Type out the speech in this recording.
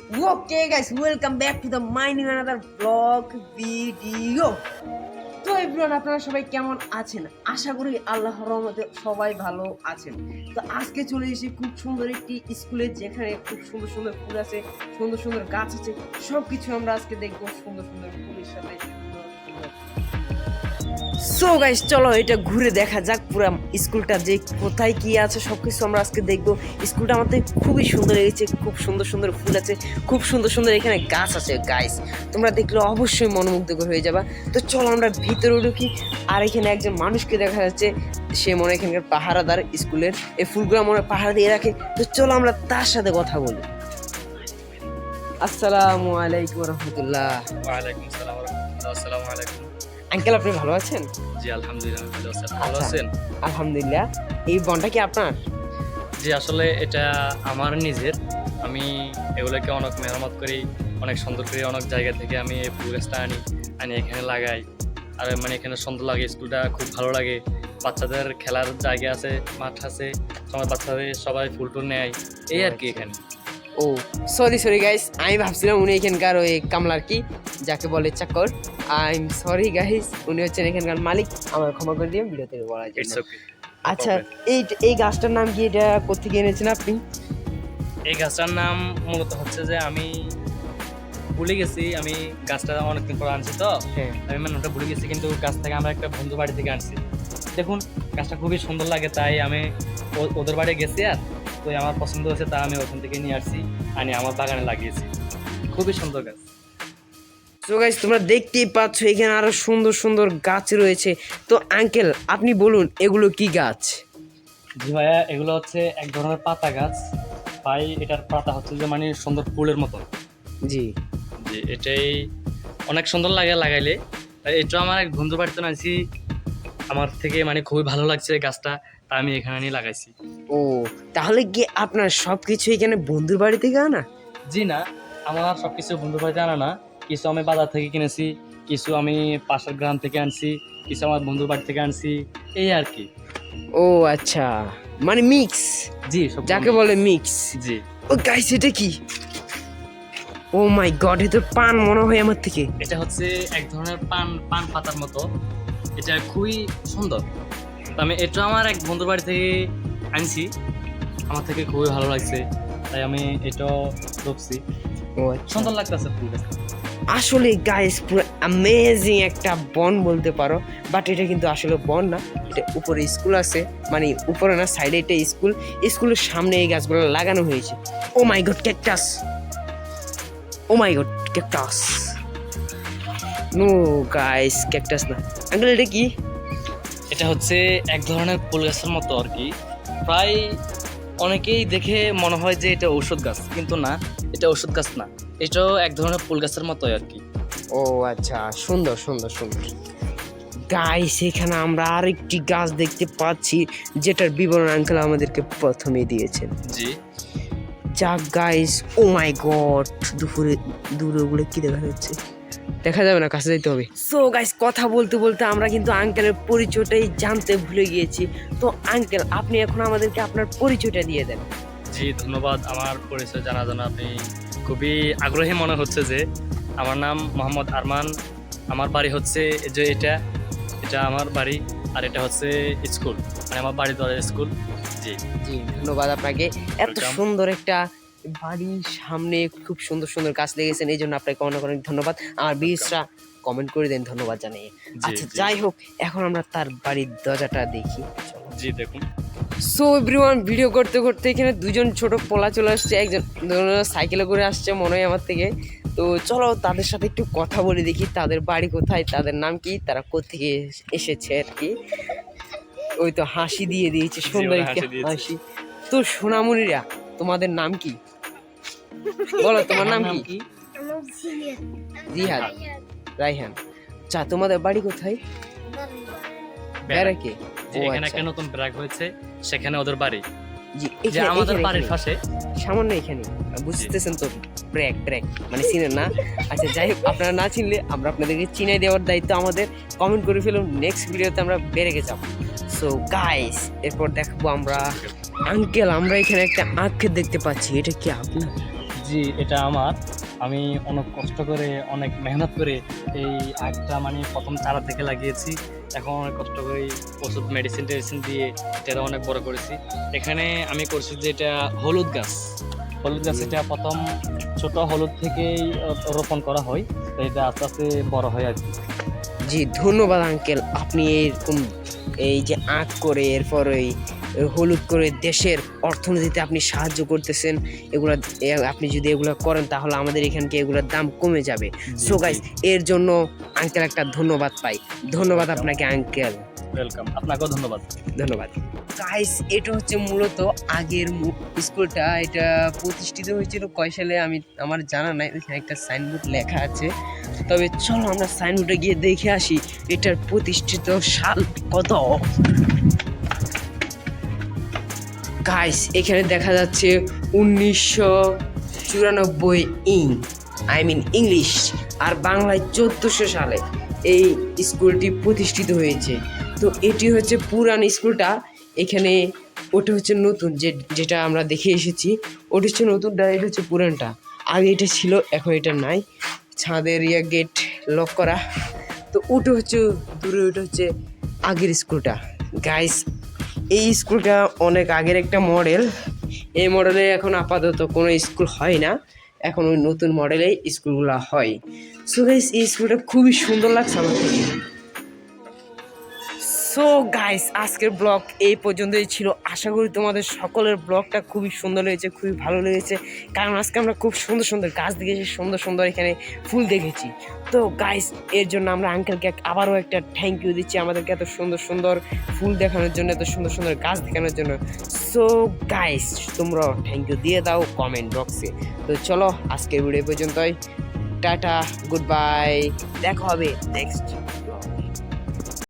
Okay guys, welcome back to the my new another vlog video. তো everyone আপনারা সবাই কেমন আছেন? আশা করি আল্লাহর রহমতে সবাই ভালো আছেন। তো আজকে চলে এসেছি খুব সুন্দর একটি স্কুলে, যেখানে খুব সুন্দর সুন্দর ফুল আছে, সুন্দর সুন্দর গাছ আছে, সবকিছু আমরা আজকে দেখবো সুন্দর সুন্দর ফুলের সাথে। সো গাইস চলো এটা ঘুরে দেখা যাক পুরো স্কুলটা যে কোথায় কি আছে সবকিছু আমরা আজকে দেখবো। স্কুলটা আমাদের খুবই সুন্দর লেগেছে, খুব সুন্দর সুন্দর ফুল আছে, খুব সুন্দর সুন্দর এখানে গাছ আছে। গাইস তোমরা দেখলে অবশ্যই মনোমুগ্ধকর হয়ে যাবা। তো চলো আমরা ভিতরে ঢুকি। আর এখানে একজন মানুষকে দেখা যাচ্ছে, সে মনে হয় এখানকার পাহারাদার স্কুলের, এই ফুলগুলো মনে হয় পাহারা দিয়ে রাখে। তো চলো আমরা তার সাথে কথা বলি। আসসালামু আলাইকুম রহমতুল্লাহ। ওয়ালাইকুম আসসালাম ওয়া রাহমাতুল্লাহ। আসসালামু আলাইকুম। আঙ্কেল আপনি ভালো আছেন? জি আলহামদুলিল্লাহ ভালো আছি। ভালো আছেন? আলহামদুলিল্লাহ। এই বনটা কি আপনার? জি আসলে এটা আমার নিজের। আমি এগুলোকে অনেক মেরামত করি, অনেক সুন্দর করি, অনেক জায়গা থেকে আমি এই ফুল গাছটা আনি এখানে লাগাই। আর মানে এখানে সুন্দর লাগে, স্কুলটা খুব ভালো লাগে। বাচ্চাদের খেলার জায়গা আছে, মাঠ আছে, সময় বাচ্চাদের সবাই ফুল টুল নেয়, এই আর কি এখানে। ও সরি গাইস, আমি ভাবছিলাম উনি এখানকার ওই কামলার কি যাকে বলে চাকর। আই এম সরি গাইস, উনি হচ্ছেন এখানকার মালিক। আমার ক্ষমা করে দিয়ে ভিডিওতে বলা যায়। It's okay. আচ্ছা এই গাছটার নাম কি? এটা কোত্থেকে এনেছেন আপনি? এই গাছটার নাম মূলত হচ্ছে যে আমি ভুলে গেছি, আমি গাছটা অনেকদিন পর আনছি, তো হ্যাঁ আমি মানে ওটা ভুলে গেছি, কিন্তু গাছ থেকে আমরা একটা বন্ধু বাড়ি থেকে আনছি। দেখুন গাছটা খুবই সুন্দর লাগে, তাই আমি ওদের বাড়ি গেছি, আর তো আমার পছন্দ হয়েছে, তা আমি ওখান থেকে নিয়ে আসছি, আনি আমার বাগানে লাগিয়েছি। খুবই সুন্দর গাছ। তো গাইস তোমরা দেখতেই পাচ্ছ এখানে আরো সুন্দর সুন্দর গাছ রয়েছে। তো আঙ্কেল আপনি বলুন এগুলো কি গাছ? জি ভাইয়া, এগুলো হচ্ছে এক ধরনের পাতা গাছ। ভাই এটার পাতা হচ্ছে যে মানে সুন্দর ফুলের মতো। জি জি এটাই অনেক সুন্দর লাগে লাগাইলে। এটা আমার এক বন্ধু বাড়িতে আনছি, আমার থেকে মানে খুবই ভালো লাগছে গাছটা, তা আমি এখানে নিয়ে লাগাইছি। ও তাহলে কি আপনার সবকিছু এখানে বন্ধুর বাড়ি থেকে আনা? জি না, আমার সব কিছু বন্ধু বাড়িতে আনা না, কিছু আমি বাজার থেকে কিনেছি, কিছু আমি পাশের গ্রাম থেকে আনছি, কিছু আমার বন্ধুর বাড়ি থেকে আনছি, এই আর কি। ও আচ্ছা, মানে মিক্স, জি সব যাকে বলে মিক্স। জি ও গাইস এটা কি? ও মাই গড, এ তো পান মনে হয় আমার থেকে। এটা হচ্ছে এক ধরনের পান পাতার মতো, এটা খুবই সুন্দর। তো আমি এটা আমার এক বন্ধুর বাড়ি থেকে আনছি, আমার থেকে খুবই ভালো লাগছে, তাই আমি এটাও রুপছি। ও আচ্ছা, সুন্দর লাগতেছে ফুলটা। আসলে গাইস পুরো অ্যামেজিং একটা বন বলতে পারো, বাট এটা কিন্তু আসলে বন না, এটা উপরে স্কুল আছে, মানে উপরে না সাইডে এটা স্কুল, স্কুলের সামনে এই গাছগুলো লাগানো হয়েছে। Oh my god cactus, oh my god cactus. No guys cactus না আঙ্কেল, এটা কি? এটা হচ্ছে এক ধরনের ফুল গাছের মতো আর কি। প্রায় অনেকেই দেখে মনে হয় যে এটা ঔষধ গাছ, কিন্তু না, এটা ঔষধ গাছ না, এটাও এক ধরনের ফুল গাছের মতোই আর কি। ও আচ্ছা, সুন্দর সুন্দর সুন্দর। গাইস এখানে আমরা আরেকটি গাছ দেখতে পাচ্ছি, যেটার বিবরণ আঙ্কেল আমাদেরকে প্রথমেই দিয়েছেন। জি যা গাইস, ও মাই গড, দূরে ওগুলো কি দেখা যাচ্ছে? দেখা যাবে না, কাছে যাইতে হবে। সো গাইস কথা বলতে বলতে আমরা কিন্তু আঙ্কেলের পরিচয়টাই জানতে ভুলে গিয়েছি। তো আঙ্কেল আপনি এখন আমাদেরকে আপনার পরিচয়টা দিয়ে দেন। জি ধন্যবাদ। আমার পরিচয় জানার জন্য আপনি খুবই আগ্রহী মনে হচ্ছে। যে আমার নাম মোহাম্মদ আরমান, আমার বাড়ি হচ্ছে যে এটা এটা আমার বাড়ি, আর এটা হচ্ছে স্কুল, মানে আমার বাড়ি ধরে স্কুল। জি জি ধন্যবাদ আপনাকে, এত Welcome. সুন্দর একটা বাড়ির সামনে খুব সুন্দর সুন্দর গাছ লেগেছেন, এই জন্য আপনাকে অনেক অনেক ধন্যবাদ। আমার বিশরা কমেন্ট করে দেন ধন্যবাদ জানিয়ে। জি আচ্ছা জি যাই হোক, এখন আমরা তার বাড়ির দরজাটা দেখি। জি দেখুন। সো এভরিওয়ান, ভিডিও করতে করতে এখানে দুজন ছোট পোলা চলে আসছে, একজন সাইকেলে করে আসছে মনে হয় আমার থেকে। তো চলো তাদের সাথে একটু কথা বলে দেখি, তাদের বাড়ি কোথায়, তাদের নাম কি, তারা কোথেকে এসেছে আর কি। ওই তো হাসি দিয়ে দিয়েছে, সুন্দর ওরা একটি হাসি দিয়েছে। হাসি। তো সোনামণিরা তোমাদের নাম কি? বলো তোমার নাম কি? জিহাদ, রাইহান। আচ্ছা তোমাদের বাড়ি কোথায়? ব্যারাকে। জি ও এখানে আচ্ছা, একটা নতুন ব্রাক হয়েছে, সেখানে ওদের বাড়ি। জি যে এখানে আমাদের এখানে, বাড়ির এখানে। পাশে। সামান্য এখানে, বুঝতেছেন তো, ব্র্যাক ব্র্যাক মানে চিনেন না। আচ্ছা যাই হোক, আপনারা না চিনলে আমরা আপনাদেরকে চিনাই দেওয়ার দায়িত্ব আমাদের। কমেন্ট করে ফেলুন, নেক্সট ভিডিওতে আমরা বেড়ে যাব। সো গাইস এরপর দেখবো আমরা আঙ্কেল, আমরা এখানে একটা আঁখ দেখতে পাচ্ছি, এটা কি আপনার? জি, এটা আমার। আমি অনেক কষ্ট করে, অনেক মেহনত করে এই আখটা মানে প্রথম চারা থেকে লাগিয়েছি। এখন অনেক কষ্ট করে ওষুধ মেডিসিন দিয়ে এটা অনেক বড় করেছি। এখানে আমি করছি যে এটা হলুদ গাছ। হলুদ গাছ এটা প্রথম ছোট হলুদ থেকেই রোপণ করা হয়, তো এটা আস্তে আস্তে বড় হয় আর কি। জি ধন্যবাদ আঙ্কেল, আপনি এরকম এই যে আঁক করে এরপর ওই হলুদ করে দেশের অর্থনীতিতে আপনি সাহায্য করতেছেন। এগুলা আপনি যদি এগুলা করেন তাহলে আমাদের এখানকে এগুলোর দাম কমে যাবে। জি, সো গাইস, জি। এর জন্য আঙ্কেল একটা ধন্যবাদ পাই। ধন্যবাদ আপনাকে আঙ্কেল, ওয়েলকাম, আপনাকেও ধন্যবাদ। ধন্যবাদ। গাইস, এটা হচ্ছে মূলত আগের স্কুলটা। এটা প্রতিষ্ঠিত হয়েছিল কয় সালে আমি আমার জানা নাই, ওইখানে একটা সাইনবোর্ড লেখা আছে। তবে চলো আমরা সাইনবোর্ডে গিয়ে দেখে আসি এটার প্রতিষ্ঠিত সাল কত। গাইস, এখানে দেখা যাচ্ছে 1994 আই মিন ইংলিশ, আর বাংলায় 1400 সালে এই স্কুলটি প্রতিষ্ঠিত হয়েছে। তো এটি হচ্ছে পুরান স্কুলটা। এখানে ওটা হচ্ছে নতুন, যেটা আমরা দেখে এসেছি ওটা হচ্ছে নতুনটা, এটা হচ্ছে পুরানটা। আগে এটা ছিল, এখন এটা নাই। ছাদের গেট লক করা। তো ওটা হচ্ছে দূরে, ওটা হচ্ছে আগের স্কুলটা। গাইস, এই স্কুলটা অনেক আগের একটা মডেল। এই মডেলে এখন আপাতত কোনো স্কুল হয় না, এখন ওই নতুন মডেলেই স্কুলগুলো হয়। সো গাইস, এই স্কুলটা খুবই সুন্দর লাগছে আমার থেকে। সো গাইস, আজকের ব্লগ এই পর্যন্তই ছিল। আশা করি তোমাদের সকলের ব্লগটা খুবই সুন্দর হয়েছে, খুবই ভালো লেগেছে। কারণ আজকে আমরা খুব সুন্দর সুন্দর গাছ দেখেছি, সুন্দর সুন্দর এখানে ফুল দেখেছি। তো গাইস, এর জন্য আমরা আঙ্কেলকে আবারও একটা থ্যাংক ইউ দিচ্ছি আমাদেরকে এত সুন্দর সুন্দর ফুল দেখানোর জন্য, এত সুন্দর সুন্দর গাছ দেখানোর জন্য। সো গাইস, তোমরাও থ্যাংক ইউ দিয়ে দাও কমেন্ট বক্সে। তো চলো, আজকের ভিডিও পর্যন্তই। টাটা, গুড বাই, দেখা হবে নেক্সট ব্লগ।